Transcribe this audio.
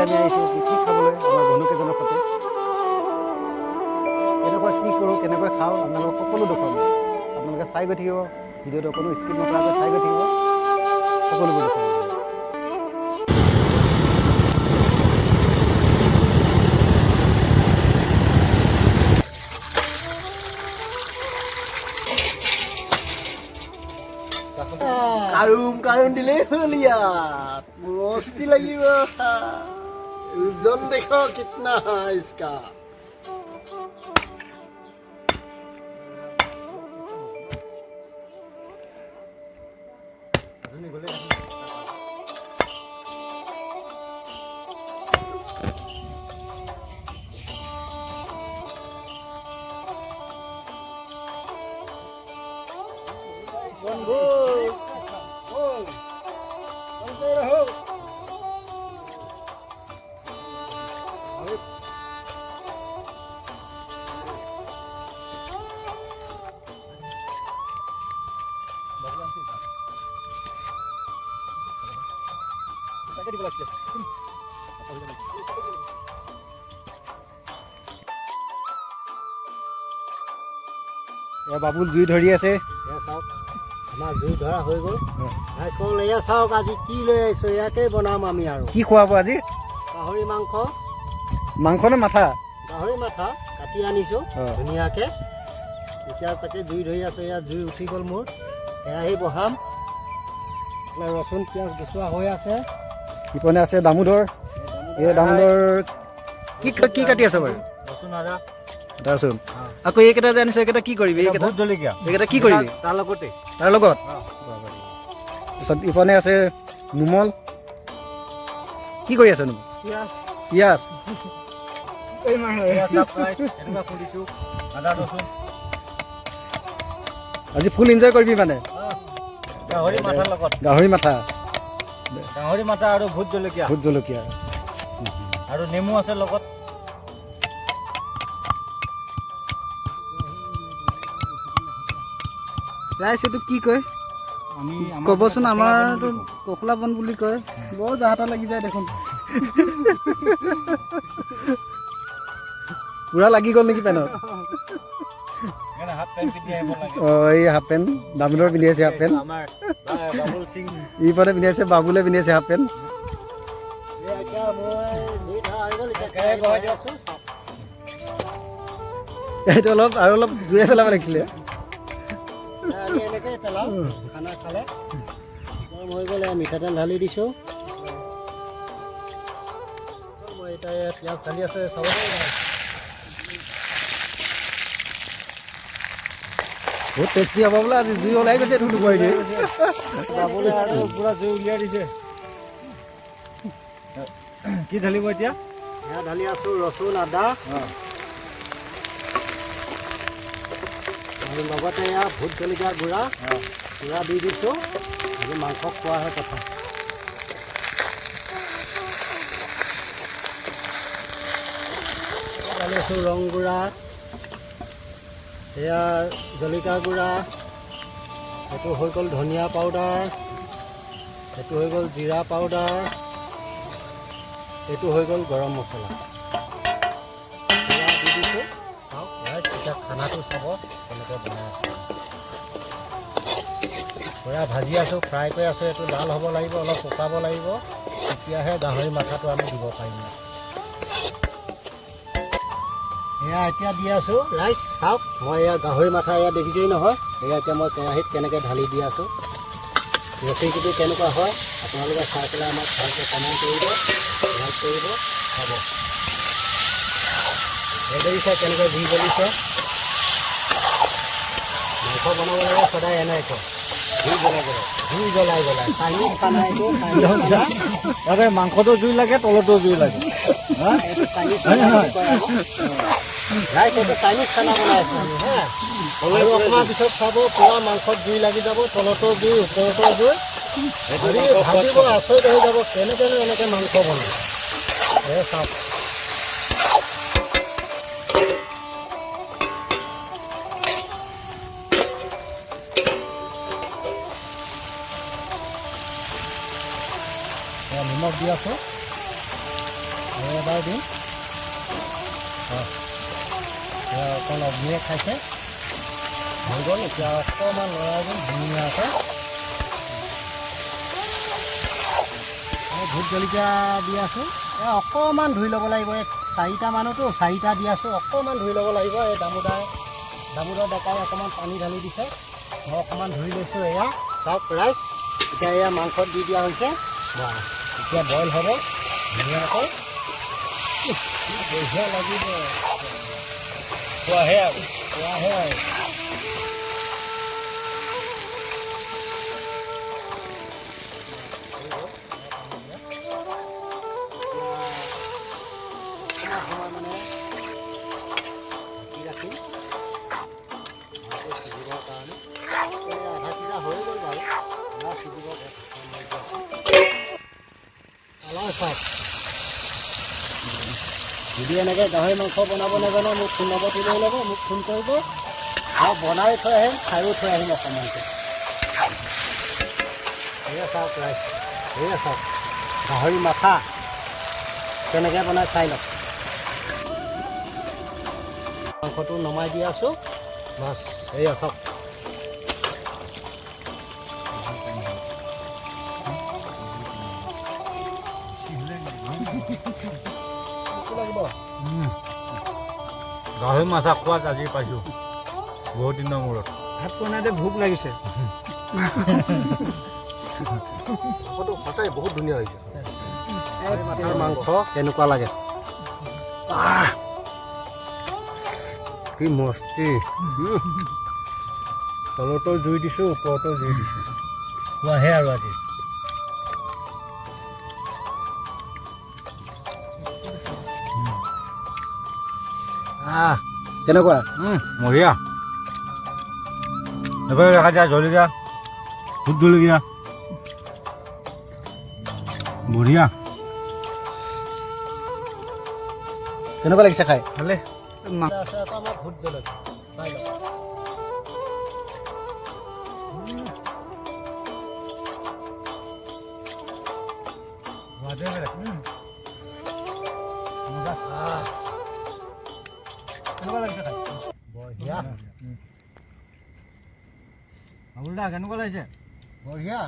আমি আহিছোঁ পিকনিক খাবলৈ আমাৰ বন্ধুকেইজনৰ সৈতে। কেনেকুৱা কি কৰোঁ কেনেকৈ খাওঁ আপোনালোকক সকলো দেখুৱাম। আপোনালোকে চাই গৈ থাকিব, ভিডিঅ'টো কোনো স্কিপ নকৰাকৈ চাই গৈ থাকিব, সকলোবোৰ দেখুৱাম। কাৰুম দিলেই হ'ল ইয়াত মস্তি লাগিব ওজন দেখো কিতনা है इसका বাবুল জুই ধৰি আছে। চাওক আমাৰ জুই ধৰা হৈ গ'ল। আজকল এয়া চাওক আজি কি লৈ আহিছোঁ, ইয়াকে বনাম আমি। আৰু কি খুৱাব আজি? গাহৰি মাংস। মাংস নে মাথা? গাহৰি মাথা কাটি আনিছোঁ ধুনীয়াকৈ। এতিয়া তাকে জুই ধৰি আছোঁ। এয়া জুই উঠি গ'ল মোৰ। কেৰাহী বহাম। ৰচুন পিঁয়াজ গুচোৱা হৈ আছে। ইপনে আছে দামোদৰ। এই দামোদৰ কি কাটি আছে বাৰু? ৰচুন আদা ৰচুন। আকৌ এইকেইটা যে আনিছে এইকেইটা কি কৰিবি? এইকেইটা জলকীয়া। এইকেইটা কি কৰিবি? তাৰ লগতে তাৰ লগত। তাৰপিছত ইপনে আছে নুমল। কি কৰি আছে নুমল? পিঁয়াজ। আজি ফুল এনজয় কৰিবি মানে? গাহৰি মাথাৰ লগত। গাহৰি মাথা আৰু ভোট জলকীয়া আৰু নেমু আছে লগত। ৰাইজ এইটো কি কয় ক'বচোন? আমাৰতো কখলা বন বুলি কয়। বৰ জাহাতা লাগি যায় দেখোন। পুৰা লাগি গ'ল নেকি পেনত? অঁ, এই হাফ পেণ্ট দামোদৰ পিন্ধি আছে। হাফ পেণ্ট ইপনে পিন্ধি আছে, বাবুলে পিন্ধি আছে হাফ পেণ্ট। এইটো অলপ জোৰে পেলাব লাগিছিলে। খানা খালে গৰম হৈ গ'লে মিঠাতেল ঢালি দিছোঁ। মই এতিয়া পিঁয়াজ ঢালি আছে চাব। বহুত টেষ্টি হ'ব বোলে। আজি জুই ওলাই গৈছে। এইটো দুবৰি দিয়ে বাবুলে আৰু পুৰা জুই উলিয়াই দিছে। কি ঢালিব এতিয়া? এয়া ঢালি আছোঁ ৰচুন আদা আৰু লগতে এয়া ভোট জলকীয়া গুড়া দি দিছোঁ। আজি মাংস খোৱাহে কথা। ঢালি আছোঁ ৰং গুড়া, এয়া জলকীয়া গুড়া, এইটো হৈ গ'ল ধনিয়া পাউডাৰ, এইটো হৈ গ'ল জিৰা পাউডাৰ, এইটো হৈ গ'ল গৰম মছলা। দি দিছোঁ। চাওক এতিয়া খানাটো চাব কেনেকৈ বনাই আছোঁ। পুৰা ভাজি আছোঁ, ফ্ৰাই কৰি আছোঁ। এইটো লাল হ'ব লাগিব, অলপ শুকাব লাগিব, তেতিয়াহে গাহৰি মাথাটো আমি দিব পাৰিম। এয়া এতিয়া দি আছোঁ ৰাইচ। চাওক মই এয়া গাহৰি মাথা এয়া দেখিছেই নহয়। এয়া এতিয়া মই কেৰাহীত কেনেকৈ ঢালি দি আছোঁ। ৰেচিপিটো কেনেকুৱা হয় আপোনালোকে চাই পেলাই আমাক ভালকৈ কমেণ্ট কৰিব, লাইক কৰিব, চাব। এই দেখিছে কেনেকৈ জুই জ্বলিছে। মাংস বনাব লাগে সদায় এনেকৈ জুই জ্বলাই চাইনিজ খানা এইটো। মাংসটো জুই লাগে, তলতো জুই লাগে। ৰাইচ এইটো চাইনিজ খানা বনাই আছোঁ আমি। আৰু অকণমান পিছত চাব পুৰা মাংসত জুই লাগি যাব, তলতো জুই ওপৰতো জুই। ভাজিব আচৰিত হৈ যাব কেনেকৈনো এনেকৈ মাংস বনায়। এই চাওক নিমখ দি আছোঁ। আৰু এবাৰ দিম অকণ অগ্নিয়ে খাইছে হৈ গ'ল এতিয়া অকণমান লৰাই দিম ধুনীয়াকৈ ভোট জলকীয়া দি আছোঁ অকণমান ধুই ল'ব লাগিব এই 4টা মানুহতো 4টা দি আছোঁ অকণমান ধুই ল'ব লাগিব এই দামোদৰ ডেকাই অকণমান পানী ঢালি দিছে মই অকণমান ধুই লৈছোঁ এয়া চাওক ৰাইচ এতিয়া এয়া মাংসত দি দিয়া হৈছে এতিয়া বইল হ'ব ধুনীয়াকৈ বঢ়িয়া লাগিব খোৱাহে আৰু যদি এনেকৈ গাহৰি মাংস বনাব নাজানে মোক ফোন নম্বৰটো লৈ ল'ব মোক ফোন কৰিব মই বনাই থৈ আহিম খায়ো থৈ আহিম অকণমানকৈ এয়া চাওক ৰাইচ এয়া চাওক গাহৰি মাথা কেনেকৈ বনাই চাই লওক মাংসটো নমাই দি আছোঁ বাছ এয়া চাওক গাহৰি মাছা খোৱাত আজি পাইছোঁ বহুত দিনৰ মূৰত ভাত বনাওঁতে ভোক লাগিছে মাংসটো সঁচাই বহুত ধুনীয়া হৈছে মাথাৰ মাংস কেনেকুৱা লাগে কি মস্তি তলতো জুই দিছোঁ ওপৰতো জুই দিছোঁ খোৱাহে আৰু আজি কেনেকুৱা বঢ়িয়া এবাৰ দেখা যায় জলকীয়া ভোট জলকীয়া বঢ়িয়া কেনেকুৱা লাগিছে খাই ভালে আছে আকৌ আমাৰ ভোট জলকীয়া চাই লওক কেনেকুৱা লাগিছে খাই বঢ়িয়া বাবুল দা কেনেকুৱা লাগিছে বঢ়িয়া